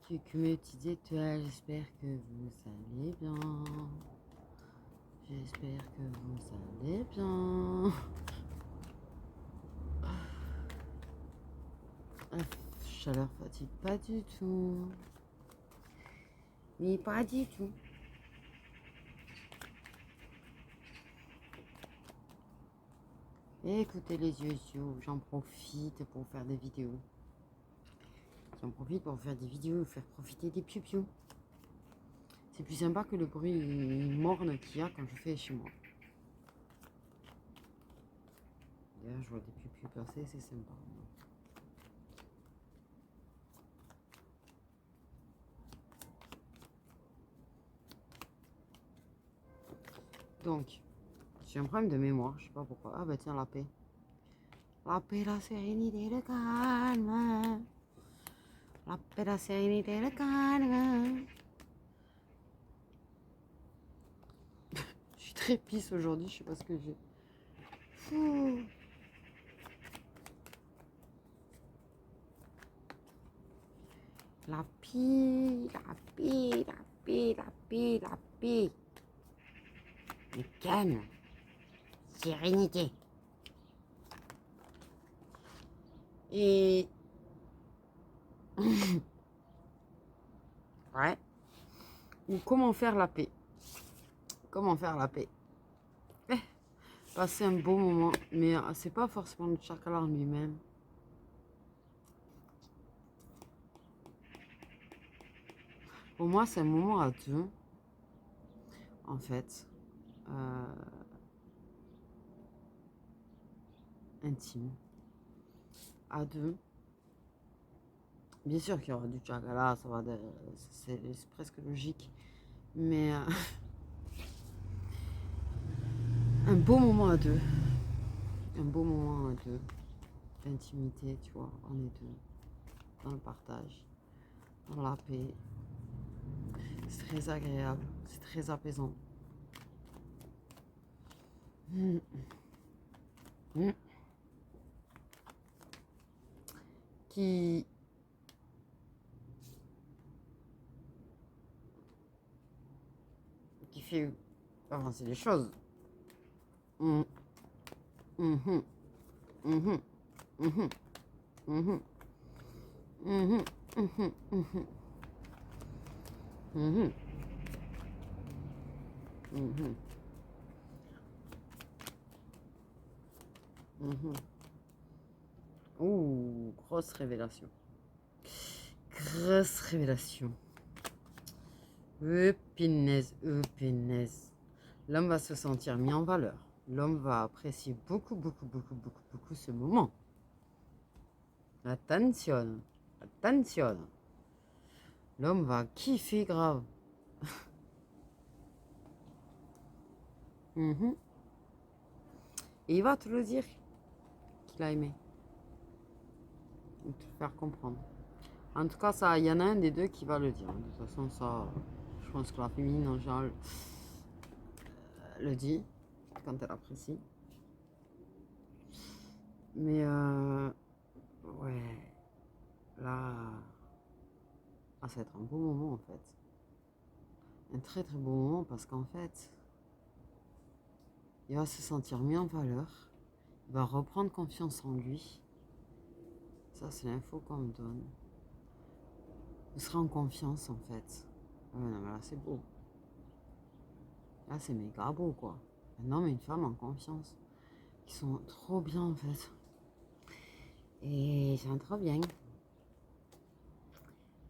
Que mes petites étoiles, j'espère que vous allez bien. J'espère que vous allez bien. La chaleur fatigue pas du tout. Mais pas du tout. Écoutez les yeux, j'en profite pour faire des vidéos. J'en profite pour faire des vidéos, faire profiter des piou-piou. C'est plus sympa que le bruit morne qu'il y a quand je fais chez moi. D'ailleurs, je vois des piou-piou passer, c'est sympa. Donc, j'ai un problème de mémoire, je sais pas pourquoi. Ah bah tiens, la paix. La paix, la sérénité, le calme. La paix, la sérénité, le calme. Je suis très pisse aujourd'hui, je sais pas ce que j'ai. La paix, la paix, la paix, la paix, la paix. Le calme. Sérénité. Et... ouais. Ou comment faire la paix. Comment faire la paix. Passer un beau moment, mais c'est pas forcément le chakra en lui-même. Pour moi, c'est un moment à deux, en fait, intime, à deux. Bien sûr qu'il y aura du chakra, ça va, c'est presque logique, mais un beau moment à deux, un beau moment à deux, d'intimité, tu vois, on est deux, dans le partage, dans la paix. C'est très agréable, c'est très apaisant. Qui fait avancer les choses. Mhm, mhm, mhm, mhm, mhm, mhm, mhm, mhm, mhm, mhm. Ouh, grosse révélation. Grosse révélation. Punaise, punaise. L'homme va se sentir mis en valeur. L'homme va apprécier beaucoup, beaucoup, beaucoup, beaucoup, beaucoup ce moment. Attention, attention. L'homme va kiffer grave. Et il va te le dire qu'il a aimé. Et te faire comprendre. En tout cas, ça, il y en a un des deux qui va le dire. De toute façon, ça, je pense que la féminine en général le dit quand elle apprécie. Mais ouais, là, ça va être un beau moment en fait. Un très très beau moment parce qu'en fait, il va se sentir mis en valeur. Il va reprendre confiance en lui. Ça, c'est l'info qu'on me donne. Il sera en confiance en fait. Non, mais là, c'est beau. Là, c'est méga beau quoi. Un homme et une femme en confiance. Ils sont trop bien en fait. Et c'est trop bien.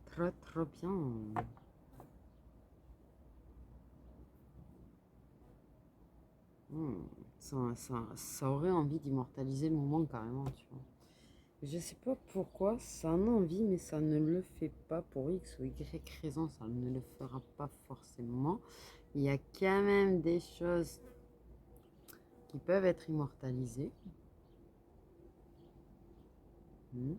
Trop trop bien. Ça aurait envie d'immortaliser le moment carrément, tu vois. Je sais pas pourquoi, ça en a envie, mais ça ne le fait pas pour X ou Y raison, ça ne le fera pas forcément. Il y a quand même des choses qui peuvent être immortalisées. Mais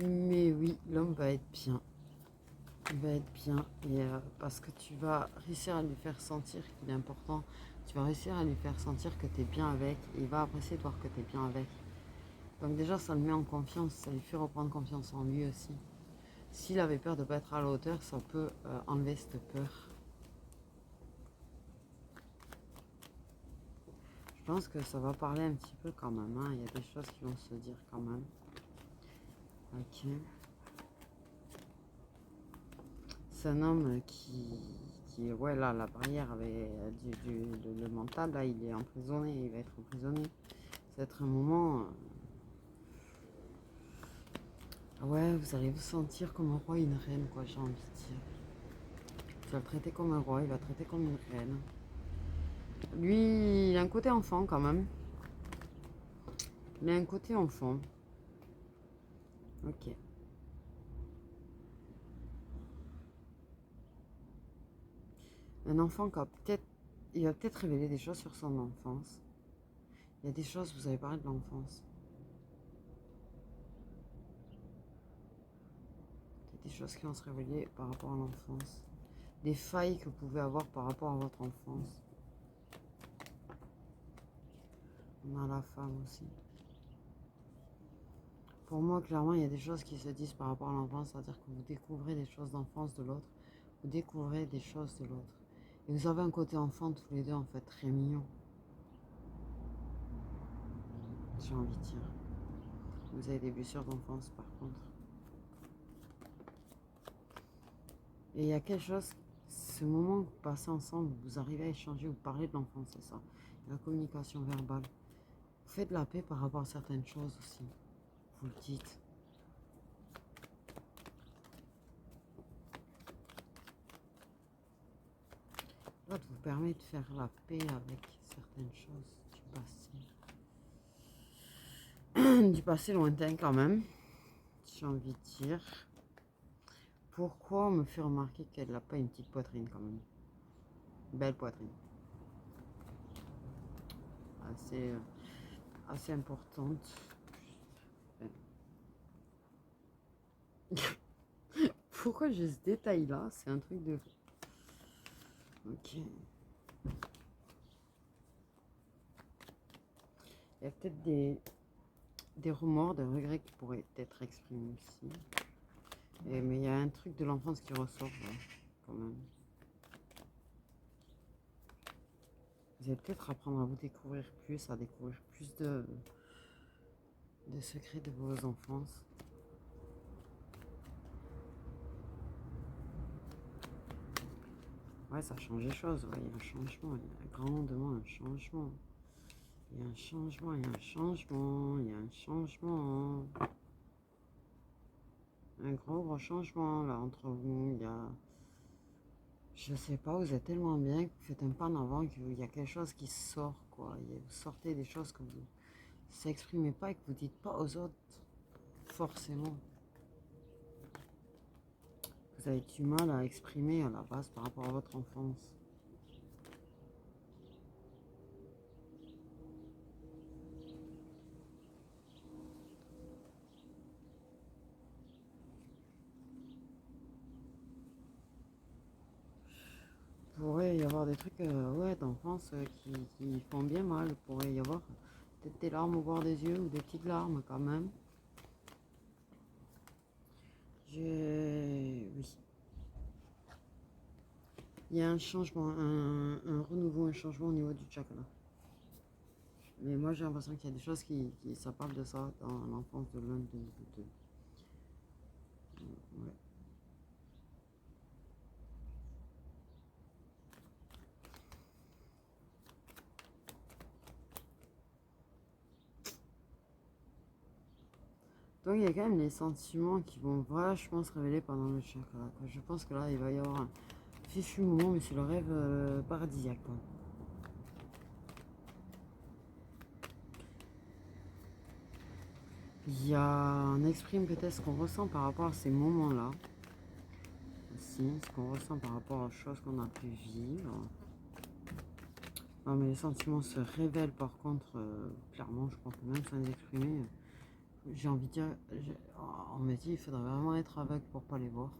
mais oui, l'homme va être bien. Il va être bien. Et parce que tu vas réussir à lui faire sentir qu'il est important. Tu vas réussir à lui faire sentir que tu es bien avec. Et il va apprécier de voir que tu es bien avec. Donc déjà, ça le met en confiance. Ça lui fait reprendre confiance en lui aussi. S'il avait peur de ne pas être à la hauteur, ça peut enlever cette peur. Je pense que ça va parler un petit peu quand même. Hein. Il y a des choses qui vont se dire quand même. Ok. C'est un homme qui ouais, là, la barrière avec le mental, là, il est emprisonné, il va être emprisonné. Ça va être un moment. Ouais, vous allez vous sentir comme un roi et une reine, quoi, j'ai envie de dire. Tu vas le traiter comme un roi, il va te traiter comme une reine. Lui, il a un côté enfant quand même. Il a un côté enfant. Ok. Un enfant qui a peut-être. Il va peut-être révéler des choses sur son enfance. Il y a des choses, vous avez parlé de l'enfance. Il y a des choses qui vont se révéler par rapport à l'enfance. Des failles que vous pouvez avoir par rapport à votre enfance. On a la femme aussi. Pour moi, clairement, il y a des choses qui se disent par rapport à l'enfance, c'est-à-dire que vous découvrez des choses d'enfance de l'autre, vous découvrez des choses de l'autre. Et vous avez un côté enfant tous les deux, en fait, très mignon. J'ai envie de dire. Vous avez des blessures d'enfance, par contre. Et il y a quelque chose, ce moment que vous passez ensemble, vous arrivez à échanger, vous parlez de l'enfance, c'est ça. La communication verbale. Vous faites de la paix par rapport à certaines choses aussi. Vous le dites. Ça vous permet de faire la paix avec certaines choses du passé. Du passé lointain quand même, j'ai envie de dire. Pourquoi on me fait remarquer qu'elle n'a pas une petite poitrine quand même? Belle poitrine. Assez importante. Pourquoi j'ai ce détail là? C'est un truc de... Ok. Il y a peut-être des remords, des regrets qui pourraient être exprimés ici. Mais il y a un truc de l'enfance qui ressort là, quand même. Vous allez peut-être apprendre à vous découvrir plus, à découvrir plus de secrets de vos enfances. Ouais, ça change les choses. Ouais, il y a un changement, il y a grandement un changement. Il y a un changement, il y a un changement, il y a un changement. Un gros changement là entre vous. Il y a... Je sais pas, vous êtes tellement bien que vous faites un pas en avant qu'il y a quelque chose qui sort, quoi. Vous sortez des choses que vous s'exprimez pas et que vous dites pas aux autres, forcément. Vous avez du mal à exprimer à la base par rapport à votre enfance. Il pourrait y avoir des trucs ouais, d'enfance qui font bien mal. Il pourrait y avoir peut-être des larmes au bord des yeux ou des petites larmes quand même. Oui. Il y a un changement, un renouveau, un changement au niveau du chakra. Mais moi j'ai l'impression qu'il y a des choses ça parle de ça dans l'enfance de l'un de vous deux. Ouais. Donc il y a quand même les sentiments qui vont vachement se révéler pendant le chakra. Je pense que là il va y avoir un fichu moment, mais c'est le rêve paradisiaque. Quoi. On exprime peut-être ce qu'on ressent par rapport à ces moments-là. Aussi, ce qu'on ressent par rapport aux choses qu'on a pu vivre. Non, mais les sentiments se révèlent par contre, clairement, je crois que même sans les exprimer, j'ai envie de dire, on me dit il faudrait vraiment être aveugle pour pas les voir.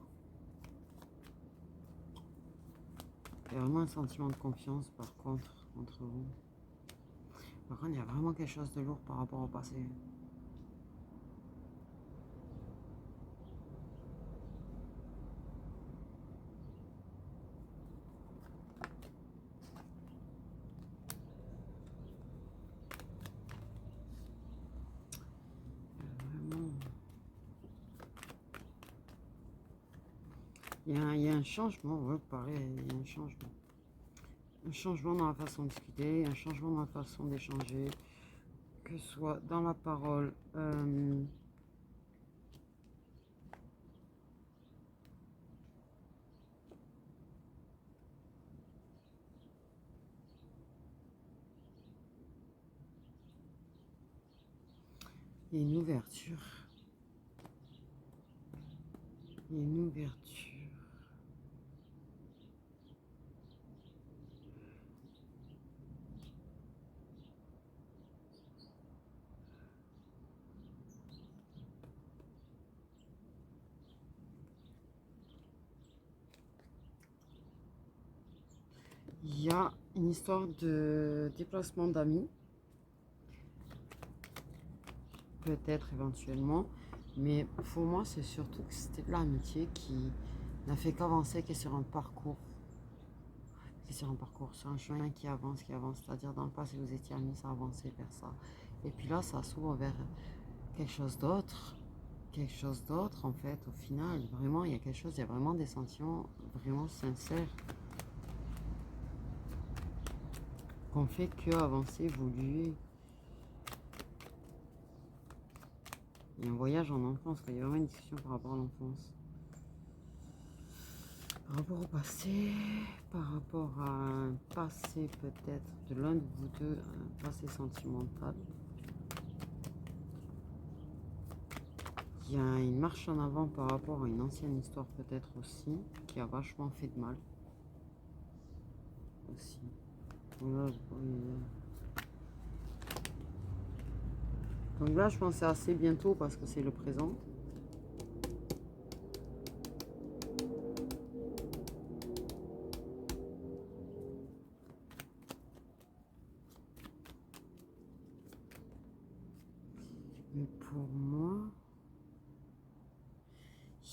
Il y a vraiment un sentiment de confiance par contre entre vous. Par contre, il y a vraiment quelque chose de lourd par rapport au passé. Vraiment. Il y a un changement, ouais, pareil, il y a un changement. Un changement dans la façon de discuter, un changement dans la façon d'échanger, que ce soit dans la parole. Il y a une ouverture. Il y a une ouverture. Il y a une histoire de déplacement d'amis, peut-être éventuellement, mais pour moi c'est surtout que c'était de l'amitié qui n'a fait qu'avancer, qui est sur un parcours, sur un chemin qui avance, c'est-à-dire dans le passé vous étiez amis, ça avançait vers ça, et puis là ça s'ouvre vers quelque chose d'autre, en fait, au final, vraiment il y a quelque chose, il y a vraiment des sentiments vraiment sincères, qu'on fait que avancer, évoluer. Il y a un voyage en enfance, il y a vraiment une discussion par rapport à l'enfance. Par rapport au passé, par rapport à un passé peut-être de l'un de vous deux, un passé sentimental. Il y a une marche en avant par rapport à une ancienne histoire peut-être aussi, qui a vachement fait de mal. Aussi. Voilà, donc là, je pense que c'est assez bientôt parce que c'est le présent. Mais pour moi,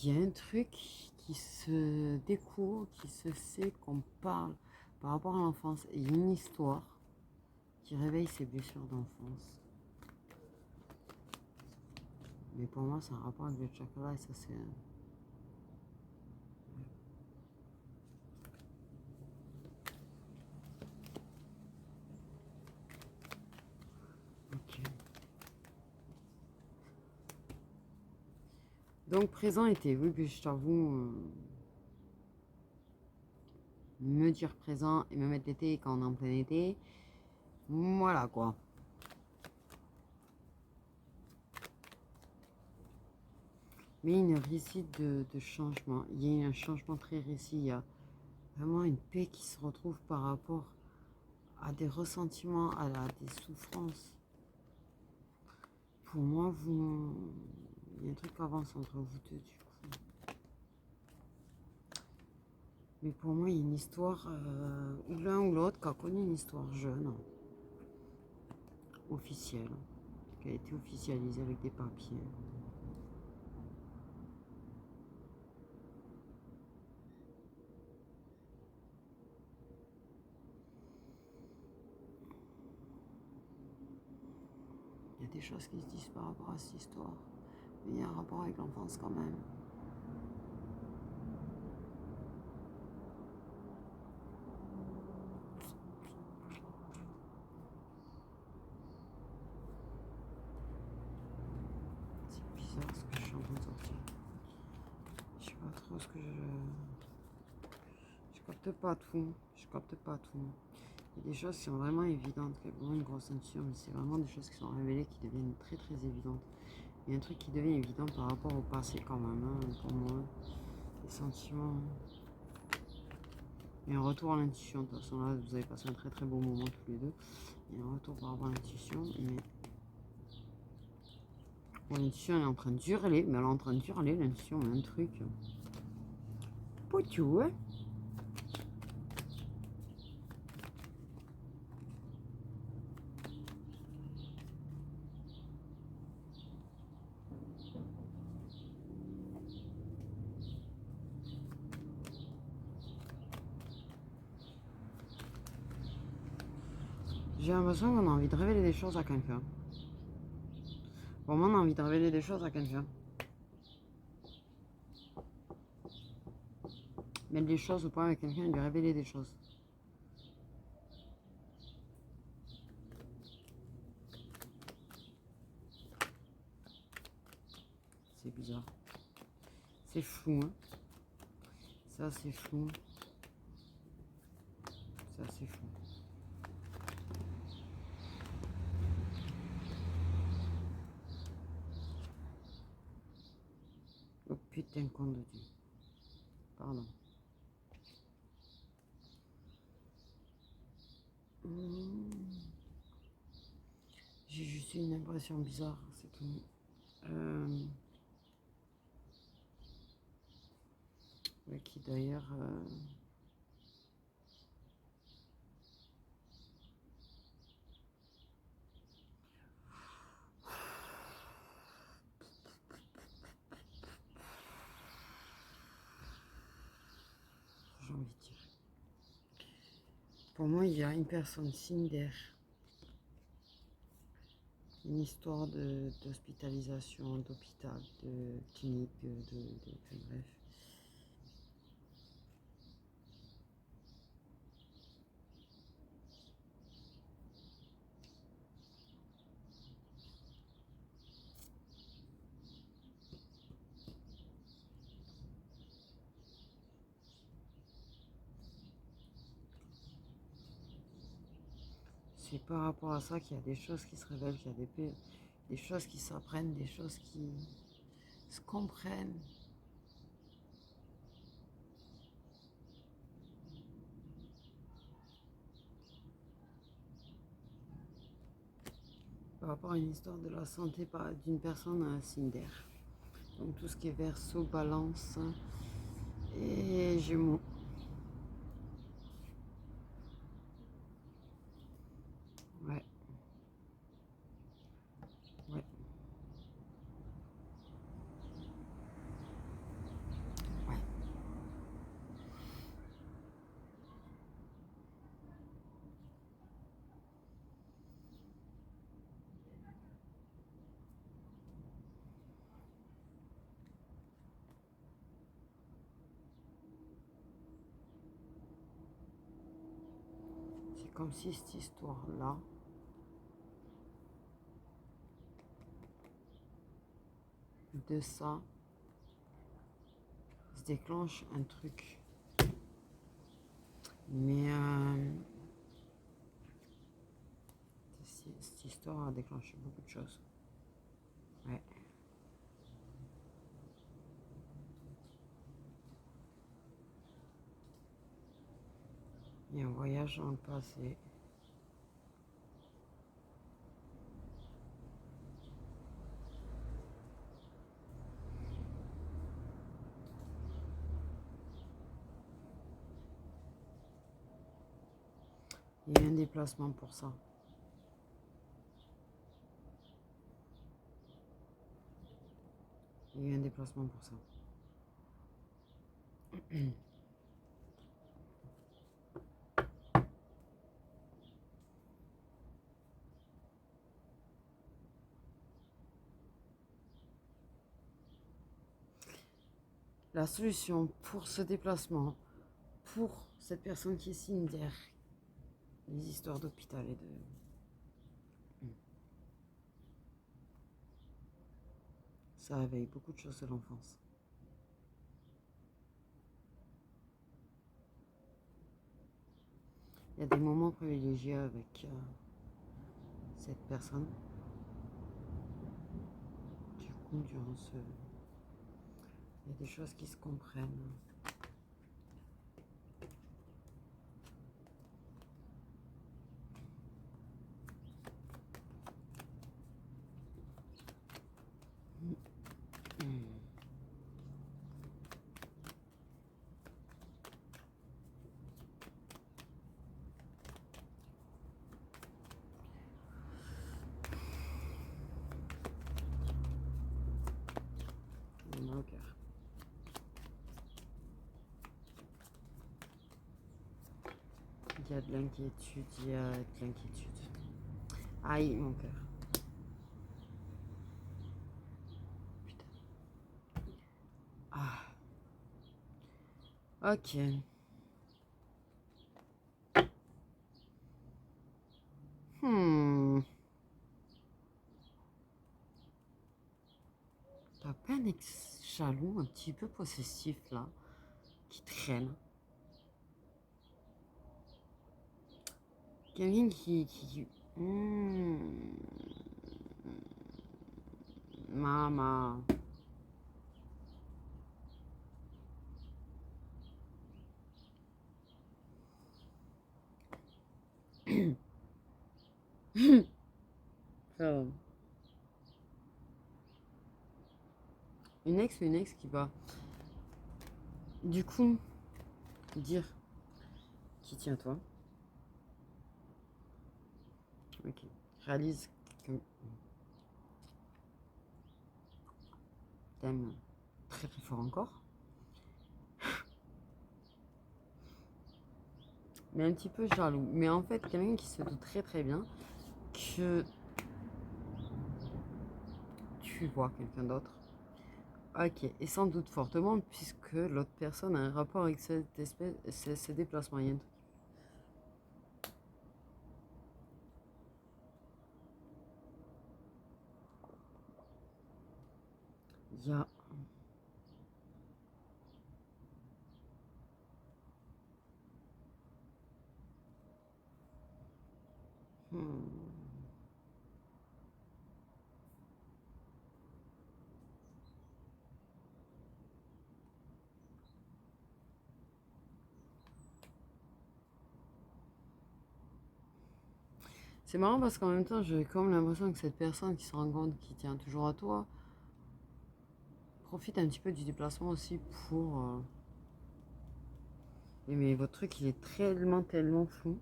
il y a un truc qui se découvre, qui se sait, qu'on parle par rapport à l'enfance. Et il y a une histoire qui réveille ses blessures d'enfance. Mais pour moi, c'est un rapport avec le chakra et ça, c'est... Ok. Donc, présent été, oui, puis je t'avoue, me dire présent et me mettre l'été quand on est en plein été, voilà quoi. Mais une récite de changement, il y a un changement très récit, il y a vraiment une paix qui se retrouve par rapport à des ressentiments, des souffrances. Pour moi, il y a un truc qui avance entre vous deux du coup. Mais pour moi, il y a une histoire où l'un ou l'autre qui a connu une histoire jeune, officielle, qui a été officialisée avec des papiers. Il y a des choses qui se disent par rapport à cette histoire. Mais il y a un rapport avec l'enfance quand même. C'est bizarre ce que je suis en train de sortir. Je sais pas trop ce que je capte pas tout. Je capte pas tout. Il y a des choses qui sont vraiment évidentes, qui ont vraiment une grosse intuition, mais c'est vraiment des choses qui sont révélées qui deviennent très très évidentes. Il y a un truc qui devient évident par rapport au passé quand même, hein, pour moi. Les sentiments. Il y a un retour à l'intuition. De toute façon, là, vous avez passé un très très beau moment tous les deux. Il y a un retour par rapport à l'intuition, mais bon, l'intuition elle est en train d'hurler, mais elle est en train d'hurler, l'intuition, mais un truc. Poitou, hein. J'ai l'impression qu'on a envie de révéler des choses à quelqu'un. Vraiment, on a envie de révéler des choses à quelqu'un. Mettre des choses au point avec quelqu'un et lui révéler des choses. C'est bizarre. C'est flou, hein. Ça, c'est flou. Ça, c'est flou. Oh putain, con de Dieu. Pardon. J'ai juste une impression bizarre, c'est tout. Ouais, qui d'ailleurs... j'ai envie de dire. Pour moi, il y a une personne Cinder. Une histoire d'hospitalisation, d'hôpital, de clinique, enfin, bref. C'est par rapport à ça qu'il y a des choses qui se révèlent, qu'il y a des choses qui s'apprennent, des choses qui se comprennent. Par rapport à une histoire de la santé d'une personne Cinder. Donc tout ce qui est Verseau, Balance et Gémeaux. Ouais. Ouais. Ouais. C'est comme si cette histoire-là de ça se déclenche un truc. Mais cette histoire a déclenché beaucoup de choses. Ouais. Il y a un voyage dans le passé. Il y a un déplacement pour ça. Il y a un déplacement pour ça. La solution pour ce déplacement, pour cette personne qui est Cinder, les histoires d'hôpital et de... Ça réveille beaucoup de choses de l'enfance. Il y a des moments privilégiés avec cette personne. Du coup, durant ce... Il y a des choses qui se comprennent. Au cœur. Il y a de l'inquiétude, il y a de l'inquiétude. Aïe, mon cœur. Putain. Ah. Ok. Hmm. T'as pas un ex jaloux un petit peu possessif là, qui traîne. Quelqu'un qui... Hmm. Maman. Ça, une ex qui va, du coup, dire qui tient à toi. Ok. Réalise que t'aimes très très fort encore. Mais un petit peu jaloux. Mais en fait, quelqu'un qui se doute très très bien que tu vois quelqu'un d'autre. Ok, et sans doute fortement, puisque l'autre personne a un rapport avec cette espèce, ces déplacements. Il y a... Hmm. C'est marrant parce qu'en même temps, j'ai comme l'impression que cette personne qui se rend compte qui tient toujours à toi profite un petit peu du déplacement aussi pour... Mais votre truc, il est tellement, tellement flou.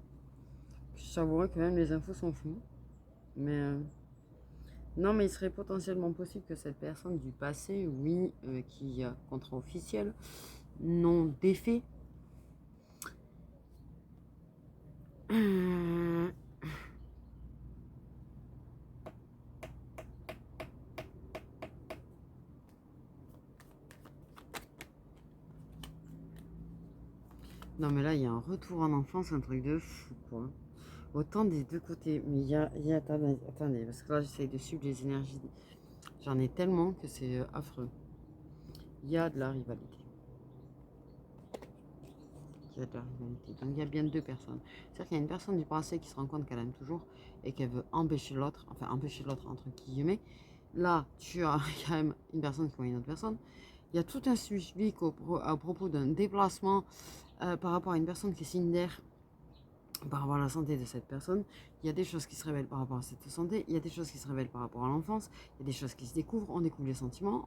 Je savourais que même les infos sont floues. Mais non, mais il serait potentiellement possible que cette personne du passé, oui, qui a contrat officiel, non défait. Euh, Non, mais là, il y a un retour en enfance, un truc de fou, quoi. Autant des deux côtés. Mais attendez, attendez, parce que là, j'essaye de suivre les énergies. J'en ai tellement que c'est affreux. Il y a de la rivalité. Il y a de la rivalité. Donc, il y a bien deux personnes. C'est-à-dire qu'il y a une personne du passé qui se rend compte qu'elle aime toujours et qu'elle veut empêcher l'autre, enfin, empêcher l'autre entre guillemets. Là, tu as quand même une personne qui voit une autre personne. Il y a tout un suivi à propos d'un déplacement par rapport à une personne qui est signe d'air, par rapport à la santé de cette personne. Il y a des choses qui se révèlent par rapport à cette santé. Il y a des choses qui se révèlent par rapport à l'enfance. Il y a des choses qui se découvrent. On découvre les sentiments.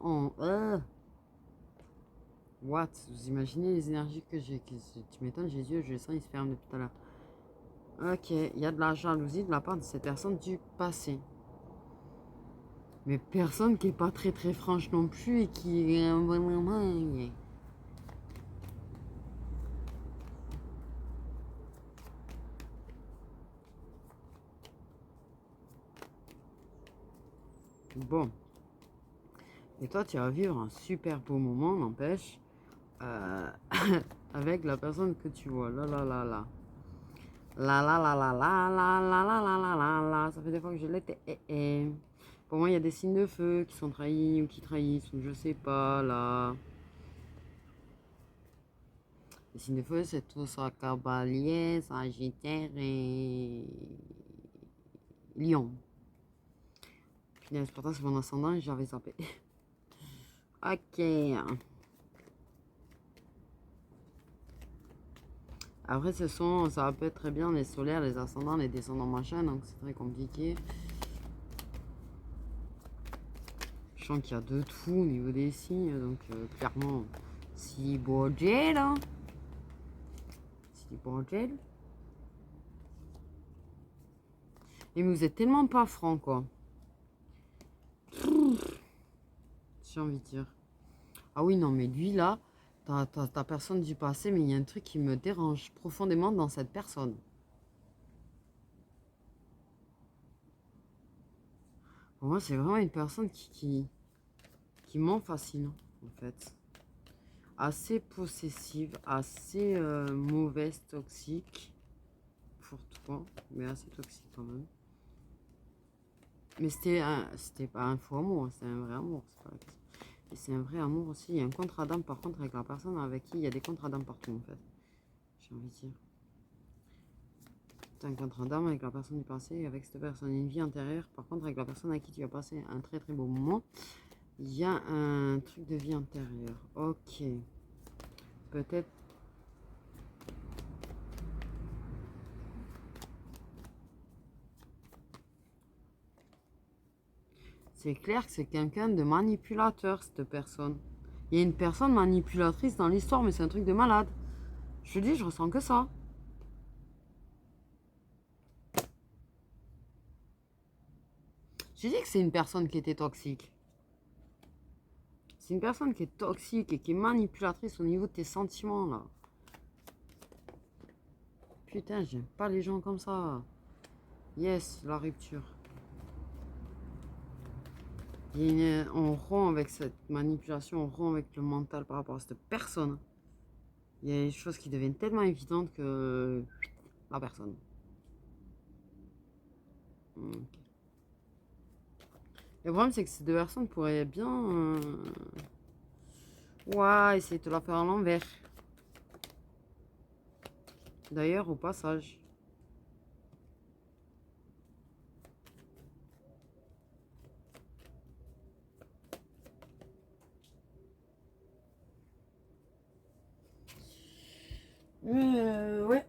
What? Vous imaginez les énergies que j'ai? Tu m'étonnes, j'ai les yeux, je les sens, ils se ferment depuis tout à l'heure. Ok, il y a de la jalousie de la part de cette personne du passé. Mais personne qui est pas très très franche non plus et qui est vraiment... Bon. Et toi, tu vas vivre un super beau moment, n'empêche, euh, avec la personne que tu vois. Là, là, là, là. La la la la la la la la la la la la. Ça fait des fois que je l'étais. Pour moi, il y a des signes de feu qui sont trahis ou qui trahissent ou je sais pas là. Les signes de feu, c'est tout ça, Cavalier, Sagittaire et Lion. Punaise, pourtant c'est mon ascendant, j'avais zappé. Ok. Après, ça peut être très bien les solaires, les ascendants, les descendants, machin, donc c'est très compliqué. Je sens qu'il y a de tout au niveau des signes, donc clairement, si Borgel, là. Si Borgel. Et vous êtes tellement pas franc, quoi. J'ai envie de dire. Ah oui, non, mais lui, là, t'as personne du passé, mais il y a un truc qui me dérange profondément dans cette personne. Pour moi, c'est vraiment une personne qui m'en fascine, en fait. Assez possessive, assez mauvaise, toxique. Pour toi, mais assez toxique quand même. Mais c'était pas un faux amour, c'était un vrai amour, c'est pas la question. Et c'est un vrai amour aussi. Il y a un contrat d'âme par contre avec la personne avec qui il y a des contrats d'âme partout en fait. J'ai envie de dire. Tu as un contrat d'âme avec la personne du passé et avec cette personne. Une vie antérieure, par contre, avec la personne avec qui tu as passé un très très beau moment, il y a un truc de vie antérieure. Ok. Peut-être. C'est clair que c'est quelqu'un de manipulateur, cette personne. Il y a une personne manipulatrice dans l'histoire, mais c'est un truc de malade. Je te dis, je ressens que ça. J'ai dit que c'est une personne qui était toxique. C'est une personne qui est toxique et qui est manipulatrice au niveau de tes sentiments, là. Putain, j'aime pas les gens comme ça. Yes, la rupture. On rompt avec cette manipulation, on rompt avec le mental par rapport à cette personne. Il y a des choses qui deviennent tellement évidentes que la personne. Ok. Le problème, c'est que ces deux personnes pourraient bien... Ouais, essayer de te la faire à l'envers. D'ailleurs, au passage. Ouais.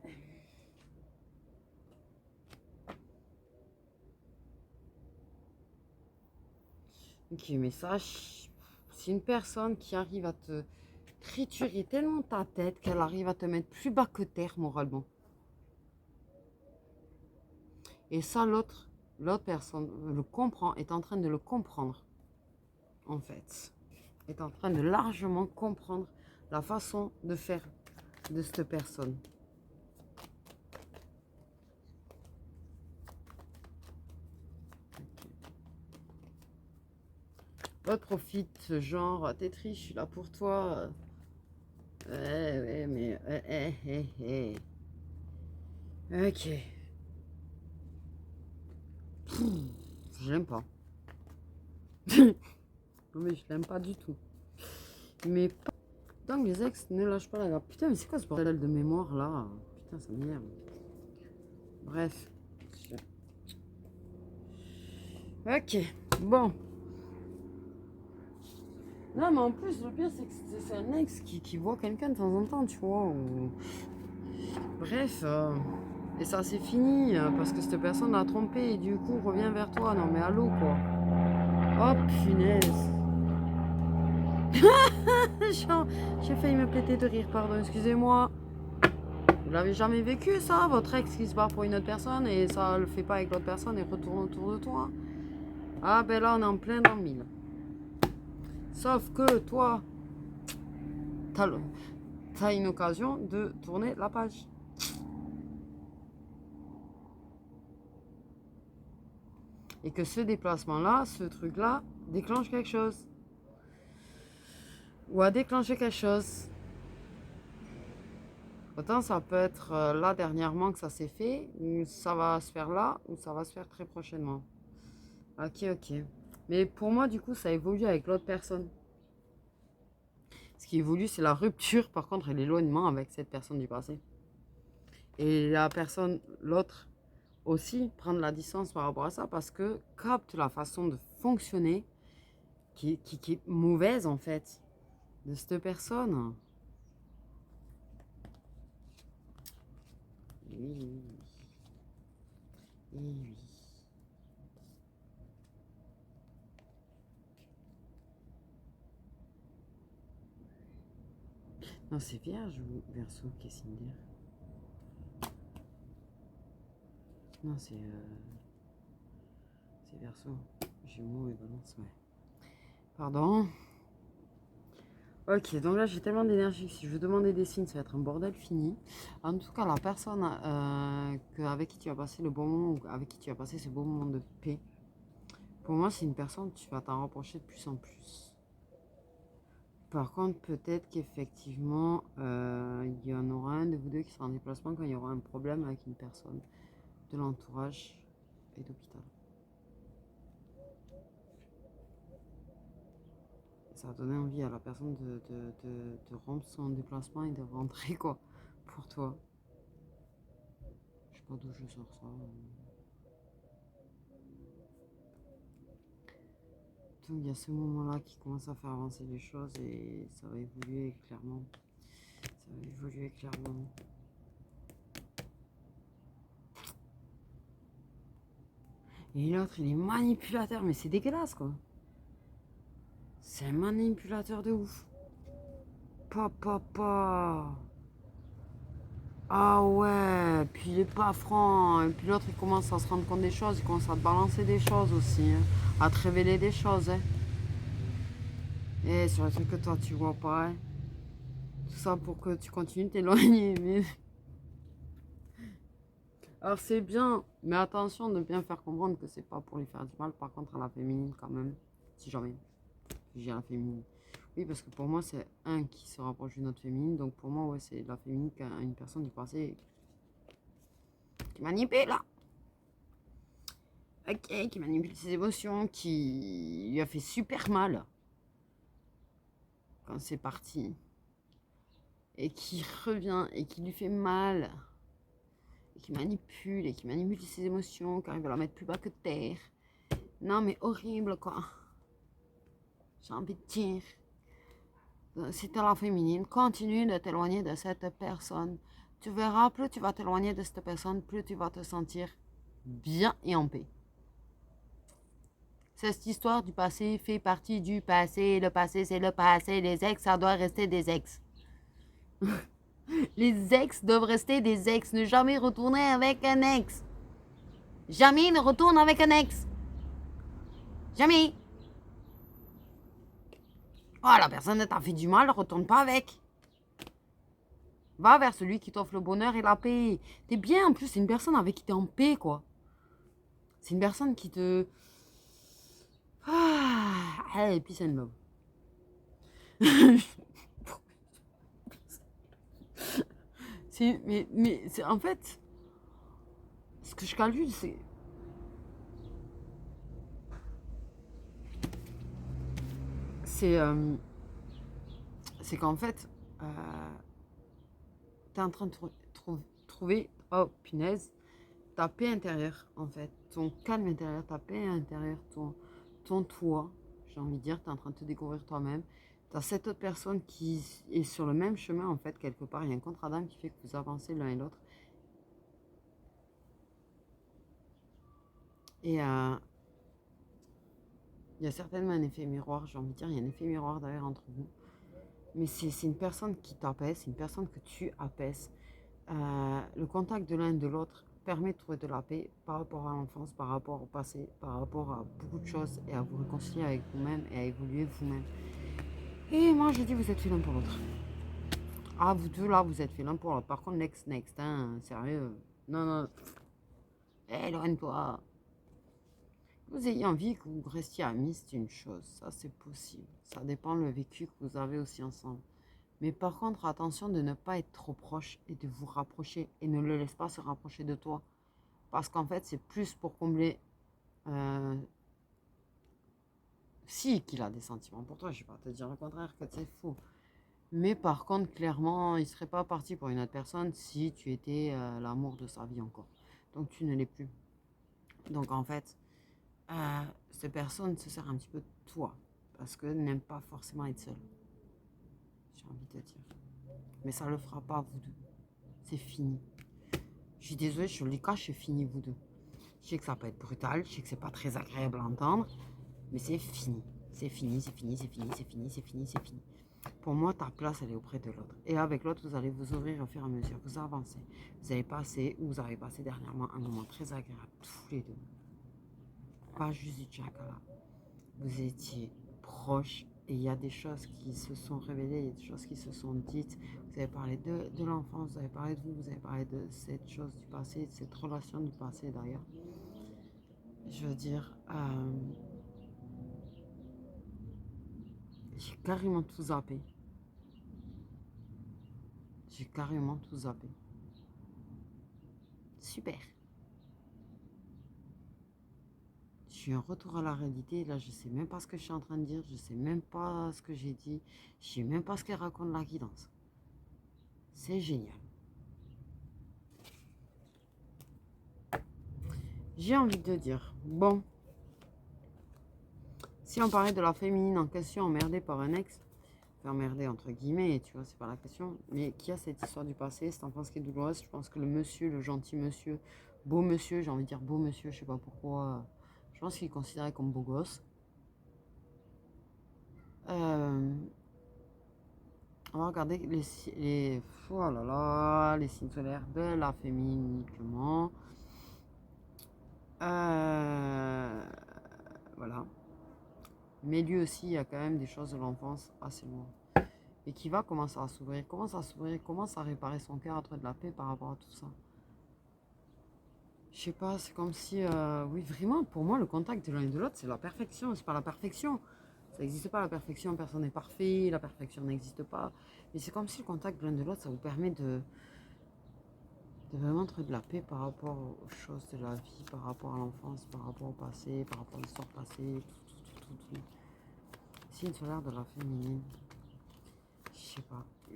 Ok, mais ça, c'est une personne qui arrive à te triturer tellement ta tête qu'elle arrive à te mettre plus bas que terre moralement. Et ça, l'autre personne le comprend, est en train de le comprendre, en fait. Est en train de largement comprendre la façon de faire de cette personne. L'autre profite, genre, t'es triste, je suis là pour toi. Ouais, mais... Ok. Je l'aime pas. Non mais je l'aime pas du tout. Mais pas... Donc les ex ne lâchent pas la garde. Putain mais c'est quoi ce bordel de mémoire là? Putain ça m'énerve. Bref. Ok. Bon. Non mais en plus le pire c'est que c'est un ex qui voit quelqu'un de temps en temps tu vois. Bref. Et ça c'est fini parce que cette personne l'a trompé et du coup revient vers toi. Non mais allô quoi. Oh punaise. J'ai failli me péter de rire, pardon, excusez-moi. Vous l'avez jamais vécu ça, votre ex qui se barre pour une autre personne et ça le fait pas avec l'autre personne et retourne autour de toi? Ah ben là on est en plein dans le mille. Sauf que toi, t'as une occasion de tourner la page. Et que ce déplacement-là, ce truc-là, déclenche quelque chose. Ou a déclenché quelque chose. Autant ça peut être là dernièrement que ça s'est fait, ou ça va se faire là, ou ça va se faire très prochainement. Ok, ok. Mais pour moi, du coup, ça évolue avec l'autre personne. Ce qui évolue, c'est la rupture, par contre, et l'éloignement avec cette personne du passé. Et la personne, l'autre, aussi, prendre la distance par rapport à ça, parce que capte la façon de fonctionner qui est mauvaise, en fait, de cette personne. Oui, oui, oui. Oui, oui. Non, c'est Vierge ou Verseau qui est signe d'air? Non, c'est Verseau. Gémeaux et Balance, ouais. Pardon. Ok, donc là j'ai tellement d'énergie que si je veux demander des signes, ça va être un bordel fini. En tout cas, la personne avec qui tu as passé le bon moment, ou avec qui tu as passé ce beau moment de paix, Pour moi, c'est une personne, tu vas t'en rapprocher de plus en plus. Par contre, peut-être qu'effectivement, il y en aura un de vous deux qui sera en déplacement quand il y aura un problème avec une personne de l'entourage et d'hôpital. Ça a donné envie à la personne de rompre son déplacement et de rentrer, quoi, pour toi. Je sais pas d'où je sors ça. Donc il y a ce moment-là qui commence à faire avancer les choses et ça va évoluer clairement. Ça va évoluer clairement. Et l'autre, il est manipulateur, mais c'est dégueulasse, quoi. C'est un manipulateur de ouf. Papa. Ah ouais, puis il est pas franc. Et puis l'autre, il commence à se rendre compte des choses, il commence à te balancer des choses aussi, hein. À te révéler des choses, hein. Et sur les trucs que toi, tu vois pas, hein. Tout ça pour que tu continues de t'éloigner. Mais... Alors c'est bien, mais attention de bien faire comprendre que c'est pas pour lui faire du mal, par contre à la féminine quand même, si jamais, j'ai la féminine. Oui, parce que pour moi, c'est un qui se rapproche d'une autre féminine, donc pour moi, ouais, c'est la féminine qui a une personne du passé qui manipule, là. Ok, qui manipule ses émotions, qui lui a fait super mal quand c'est parti, et qui revient et qui lui fait mal, et qui manipule ses émotions, qui arrive à la mettre plus bas que terre. Non, mais horrible, quoi. J'ai envie de dire. Si t'es la féminine, continue de t'éloigner de cette personne. Tu verras, plus tu vas t'éloigner de cette personne, plus tu vas te sentir bien et en paix. Cette histoire du passé fait partie du passé. Le passé, c'est le passé. Les ex, ça doit rester des ex. Les ex doivent rester des ex. Ne jamais retourner avec un ex. Jamais ne retourne avec un ex. Jamais. Oh, la personne t'a fait du mal, retourne pas avec. Va vers celui qui t'offre le bonheur et la paix. T'es bien, en plus, c'est une personne avec qui t'es en paix, quoi. C'est une personne qui te... Ah, et puis c'est une love. Mais c'est en fait, ce que je calcule, c'est c'est qu'en fait, t'es en train de trouver, oh punaise, ta paix intérieure, en fait, ton calme intérieur, ta paix intérieure, ton toi, j'ai envie de dire, t'es en train de te découvrir toi-même. T'as cette autre personne qui est sur le même chemin, en fait, quelque part. Il y a un contrat d'âme qui fait que vous avancez l'un et l'autre. Et il y a certainement un effet miroir, j'ai envie de dire, il y a un effet miroir d'ailleurs entre vous. Mais c'est une personne qui t'apaise, c'est une personne que tu apaises. Le contact de l'un et de l'autre permet de trouver de la paix par rapport à l'enfance, par rapport au passé, par rapport à beaucoup de choses et à vous réconcilier avec vous-même et à évoluer vous-même. Et moi, je dis, vous êtes fait l'un pour l'autre. Ah, vous deux là, vous êtes fait l'un pour l'autre. Par contre, next, hein, sérieux. Non, non, éloigne-toi. Vous ayez envie que vous restiez amis, c'est une chose. Ça, c'est possible. Ça dépend le vécu que vous avez aussi ensemble. Mais par contre, attention de ne pas être trop proche et de vous rapprocher. Et ne le laisse pas se rapprocher de toi. Parce qu'en fait, c'est plus pour combler... si qu'il a des sentiments pour toi, je ne vais pas te dire le contraire que c'est faux. Mais par contre, clairement, il ne serait pas parti pour une autre personne si tu étais l'amour de sa vie encore. Donc tu ne l'es plus. Donc en fait, cette personne se sert un petit peu de toi. Parce qu'elle n'aime pas forcément être seule. J'ai envie de te dire. Mais ça ne le fera pas, vous deux. C'est fini. Je suis désolée, je les cache, c'est fini, vous deux. Je sais que ça peut être brutal, je sais que c'est pas très agréable à entendre, mais c'est fini. C'est fini, c'est fini, c'est fini, c'est fini, c'est fini, c'est fini. Pour moi, ta place, elle est auprès de l'autre. Et avec l'autre, vous allez vous ouvrir au fur et à mesure. Vous avancez. Vous avez passé, ou vous avez passé dernièrement, un moment très agréable, tous les deux. Pas juste du tchakala. Vous étiez proches et il y a des choses qui se sont révélées, il y a des choses qui se sont dites. Vous avez parlé de l'enfance, vous avez parlé de vous, vous avez parlé de cette chose du passé, de cette relation du passé d'ailleurs. Je veux dire, J'ai carrément tout zappé. J'ai carrément tout zappé. Super. J'ai un retour à la réalité. Là, je sais même pas ce que je suis en train de dire. Je sais même pas ce que j'ai dit. Je sais même pas ce qu'elle raconte la guidance. C'est génial. J'ai envie de dire, bon, si on parlait de la féminine en question emmerdée par un ex, enfin emmerdée entre guillemets, tu vois, c'est pas la question, mais qui a cette histoire du passé, cette enfance qui est douloureuse, je pense que le monsieur, le gentil monsieur, beau monsieur, j'ai envie de dire beau monsieur, je sais pas pourquoi, je pense qu'il est considéré comme beau gosse. On va regarder oh là là, les signes solaires de la féminine uniquement. Voilà. Mais lui aussi, il y a quand même des choses de l'enfance assez loin. Et qui va commencer à s'ouvrir, commence à réparer son cœur, à trouver de la paix par rapport à tout ça. Je sais pas, c'est comme si, oui, vraiment, pour moi, le contact de l'un et de l'autre, c'est la perfection, c'est pas la perfection. Ça n'existe pas la perfection, personne n'est parfait, la perfection n'existe pas. Mais c'est comme si le contact de l'un et de l'autre, ça vous permet de vraiment trouver de la paix par rapport aux choses de la vie, par rapport à l'enfance, par rapport au passé, par rapport à l'histoire passée, tout. Signe solaire de la féminine.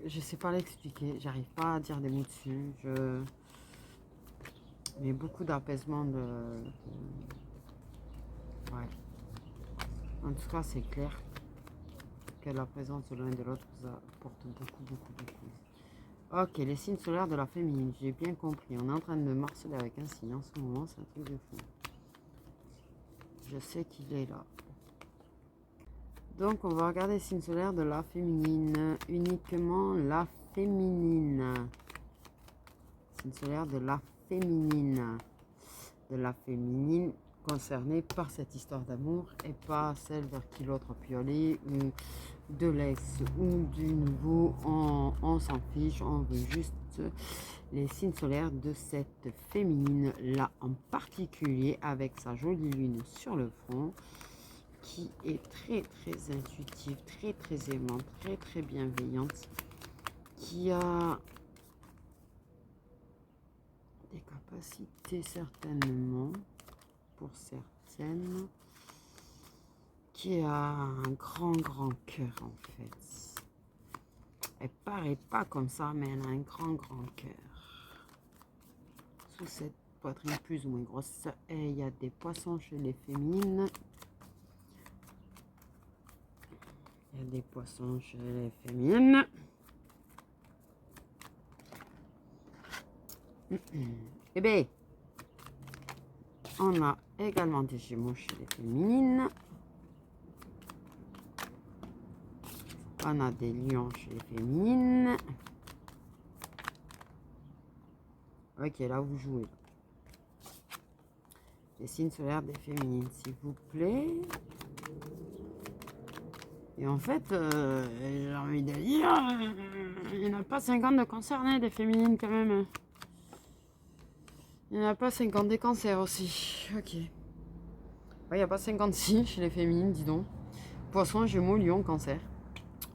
Je sais pas l'expliquer, j'arrive pas à dire des mots dessus. Mais beaucoup d'apaisement ouais. En tout cas, c'est clair que la présence de l'un et de l'autre vous apporte beaucoup. Ok, les signes solaires de la féminine, j'ai bien compris. On est en train de me marceler avec un signe en ce moment, c'est un truc de fou. Je sais qu'il est là. Donc, on va regarder les signes solaires de la féminine. Uniquement la féminine. Signe solaire de la féminine. De la féminine concernée par cette histoire d'amour et pas celle vers qui l'autre a pu aller, ou de l'ex ou du nouveau. On s'en fiche, on veut juste les signes solaires de cette féminine là en particulier, avec sa jolie lune sur le front, qui est très intuitive, très aimante, très bienveillante, qui a des capacités certainement, pour certaines, qui a un grand cœur en fait. Elle paraît pas comme ça, mais elle a un grand cœur. Sous cette poitrine plus ou moins grosse, et il y a des poissons chez les féminines. Il y a des poissons chez les féminines. Eh bien, on a également des Gémeaux chez les féminines. On a des Lions chez les féminines. Ok, là vous jouez. Les signes solaires des féminines, s'il vous plaît. Et en fait, j'ai envie de dire, il n'y en a pas 50 de concernés des féminines quand même. Il n'y en a pas 50 des cancers aussi. Ok. Il n'y a pas 56 chez les féminines, dis donc. Poisson, Gémeaux, Lion, Cancer.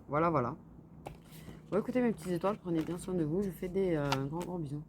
Voilà. Bon, écoutez mes petites étoiles, prenez bien soin de vous. Je vous fais des grands bisous.